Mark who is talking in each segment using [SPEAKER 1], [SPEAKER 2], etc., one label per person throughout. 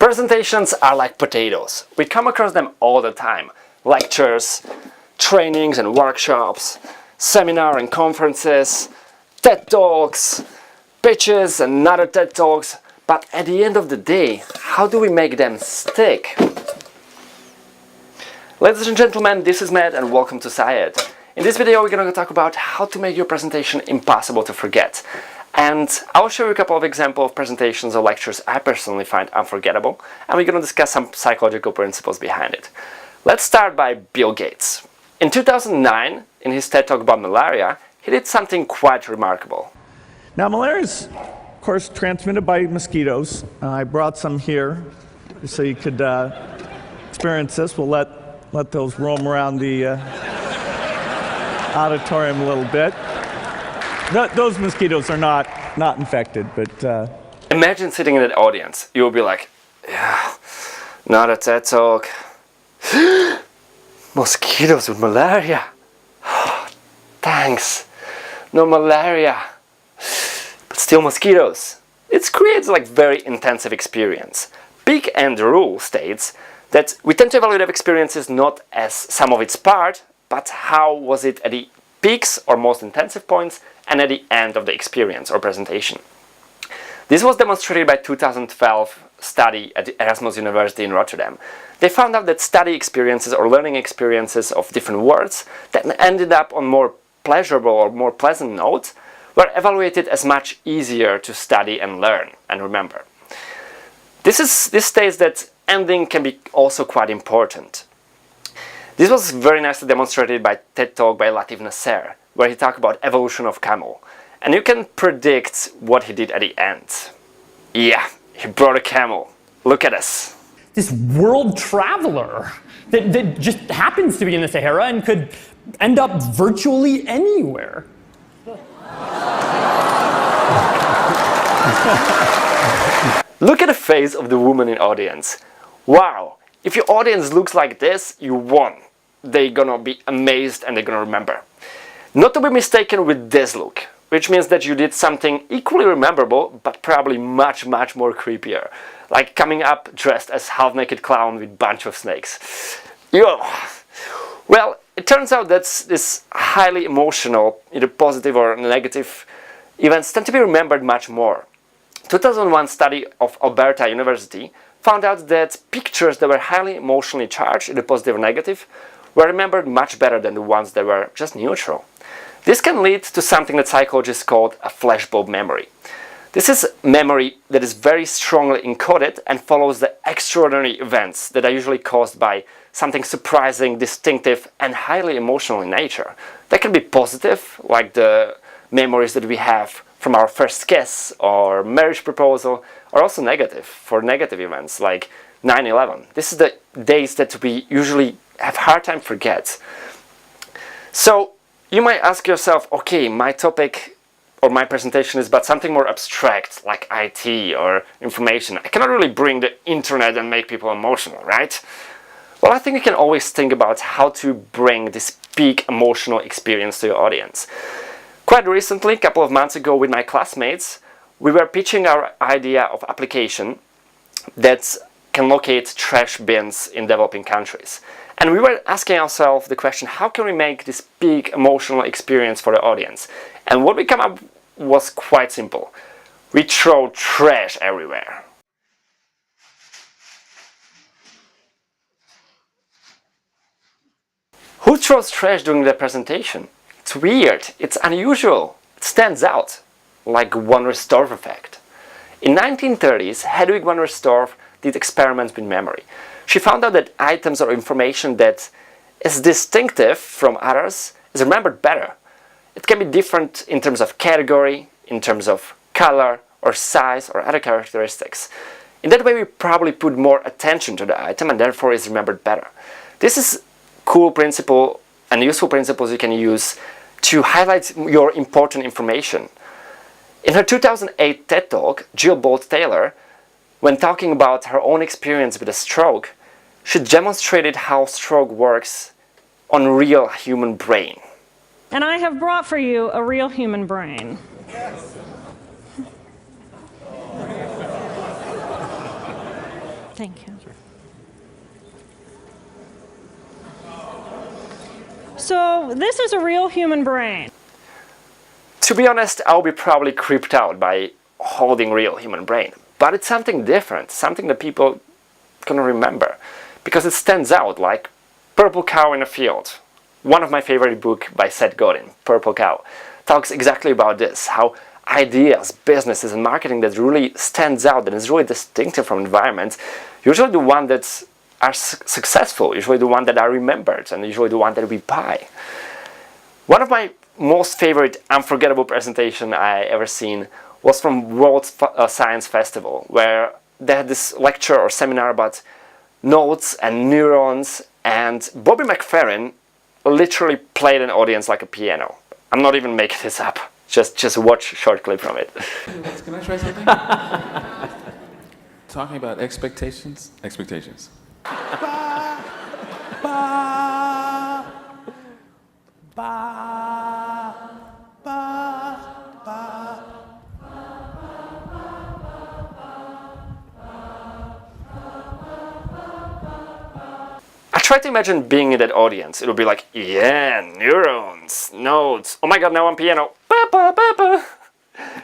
[SPEAKER 1] Presentations are like potatoes. We come across them all the time. Lectures, trainings and workshops, seminars and conferences, TED Talks, pitches and another TED Talks. But at the end of the day, how do we make them stick? Ladies and gentlemen, this is Matt and welcome to Syed. In this video we're going to talk about how to make your presentation impossible to forget. And I'll show you a couple of examples of presentations or lectures I personally find unforgettable, and we're going to discuss some psychological principles behind it. Let's start by Bill Gates. In 2009, in his TED Talk about malaria, he did something quite remarkable.
[SPEAKER 2] Now malaria is, of course, transmitted by mosquitoes. I brought some here so you could experience this. We'll let those roam around the auditorium a little bit. Those mosquitoes are not infected, but...
[SPEAKER 1] Imagine sitting in that audience. You will be like, yeah, not a TED Talk. Mosquitoes with malaria. Thanks. No malaria. But still mosquitoes. It creates like very intensive experience. Big End rule states that we tend to evaluate experiences not as sum of its part, but how was it at the peaks or most intensive points and at the end of the experience or presentation. This was demonstrated by a 2012 study at the Erasmus University in Rotterdam. They found out that study experiences or learning experiences of different words that ended up on more pleasurable or more pleasant notes were evaluated as much easier to study and learn and remember. This states that ending can be also quite important. This was very nicely demonstrated by TED Talk by Latif Nasser, where he talked about evolution of camel. And you can predict what he did at the end. Yeah, he brought a camel. Look at us.
[SPEAKER 3] This world traveler that just happens to be in the Sahara and could end up virtually anywhere.
[SPEAKER 1] Look at the face of the woman in the audience. Wow, if your audience looks like this, you won. They're gonna be amazed and they're gonna remember. Not to be mistaken with this look, which means that you did something equally rememberable, but probably much more creepier. Like coming up dressed as half-naked clown with bunch of snakes. Yo! Well, it turns out that this highly emotional, either positive or negative events tend to be remembered much more. 2001 study of Alberta University found out that pictures that were highly emotionally charged, either positive or negative, were remembered much better than the ones that were just neutral. This can lead to something that psychologists call a flashbulb memory. This is memory that is very strongly encoded and follows the extraordinary events that are usually caused by something surprising, distinctive, and highly emotional in nature. That can be positive, like the memories that we have from our first kiss or marriage proposal, or also negative, for negative events like 9/11. This is the days that we usually have a hard time forget. So you might ask yourself, okay, my topic or my presentation is about something more abstract like IT or information. I cannot really bring the internet and make people emotional, right? Well, I think you can always think about how to bring this peak emotional experience to your audience. Quite recently, a couple of months ago with my classmates, we were pitching our idea of application that can locate trash bins in developing countries. And we were asking ourselves the question, how can we make this big emotional experience for the audience? And what we came up was quite simple. We throw trash everywhere. Who throws trash during the presentation? It's weird, it's unusual, it stands out, like one Restorff Effect. In 1930s, Hedwig von Restorff did experiments with memory. She found out that items or information that is distinctive from others is remembered better. It can be different in terms of category, in terms of color or size or other characteristics. In that way we probably put more attention to the item and therefore is remembered better. This is a cool principle and useful principles you can use to highlight your important information. In her 2008 TED Talk, Bolte Taylor, when talking about her own experience with a stroke, she demonstrated how stroke works on real human brain.
[SPEAKER 4] And I have brought for you a real human brain. Yes. Thank you. So this is a real human brain.
[SPEAKER 1] To be honest, I'll be probably creeped out by holding real human brain. But it's something different, something that people gonna remember. Because it stands out like Purple Cow in a Field. One of my favorite books by Seth Godin, Purple Cow, talks exactly about this, how ideas, businesses and marketing that really stands out, that is really distinctive from environments, usually the one that are successful, usually the one that are remembered, and usually the one that we buy. One of my most favorite unforgettable presentation I ever seen was from World Science Festival, where they had this lecture or seminar about nodes and neurons, and Bobby McFerrin literally played an audience like a piano. I'm not even making this up. Just watch a short clip from it.
[SPEAKER 5] Can I try something? Talking about expectations. Expectations. Ba, ba, ba, ba, ba.
[SPEAKER 1] I try to imagine being in that audience. It'll be like, yeah, neurons, nodes. Oh my god, now I'm piano. Ba, ba, ba, ba.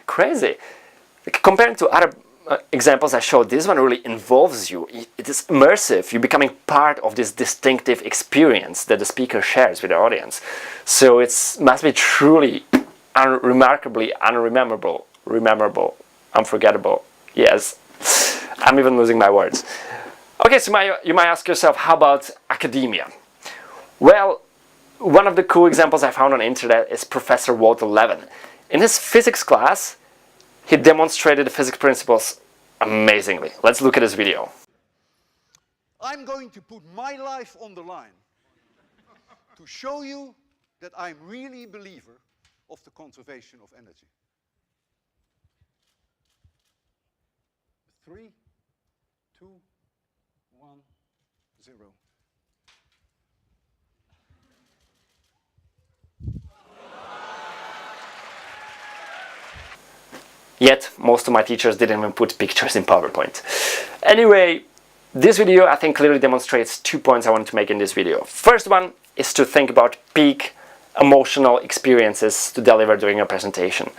[SPEAKER 1] Crazy. Like, comparing to other examples I showed, this one really involves you. It is immersive. You're becoming part of this distinctive experience that the speaker shares with the audience. So it must be truly remarkably rememberable, unforgettable. Yes, I'm even losing my words. Okay, so you might ask yourself, how about academia? Well, one of the cool examples I found on the internet is Professor Bolte Lewin. In his physics class, he demonstrated the physics principles amazingly. Let's look at this video.
[SPEAKER 6] I'm going to put my life on the line to show you that I'm really a believer of the conservation of energy. 3, 2, 1, 0.
[SPEAKER 1] Yet, most of my teachers didn't even put pictures in PowerPoint. Anyway, this video I think clearly demonstrates 2 points I wanted to make in this video. First one is to think about peak emotional experiences to deliver during a presentation.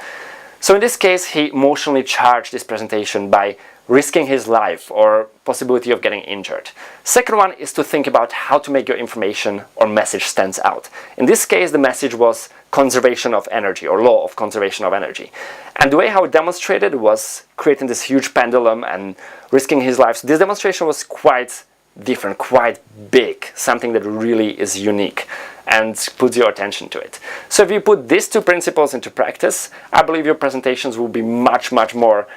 [SPEAKER 1] So in this case, he emotionally charged this presentation by risking his life or possibility of getting injured. Second one is to think about how to make your information or message stands out. In this case, the message was conservation of energy or law of conservation of energy. And the way how it demonstrated was creating this huge pendulum and risking his life. So this demonstration was quite different, quite big, something that really is unique and puts your attention to it. So if you put these 2 principles into practice, I believe your presentations will be much more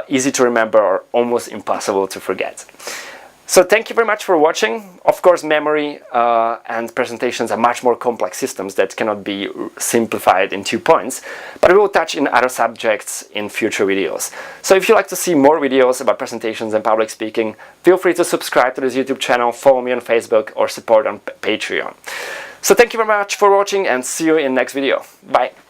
[SPEAKER 1] easy to remember or almost impossible to forget. So thank you very much for watching. Of course, memory and presentations are much more complex systems that cannot be simplified in 2 points, but we will touch in other subjects in future videos. So if you'd like to see more videos about presentations and public speaking, feel free to subscribe to this YouTube channel, follow me on Facebook or support on Patreon. So thank you very much for watching and see you in the next video. Bye!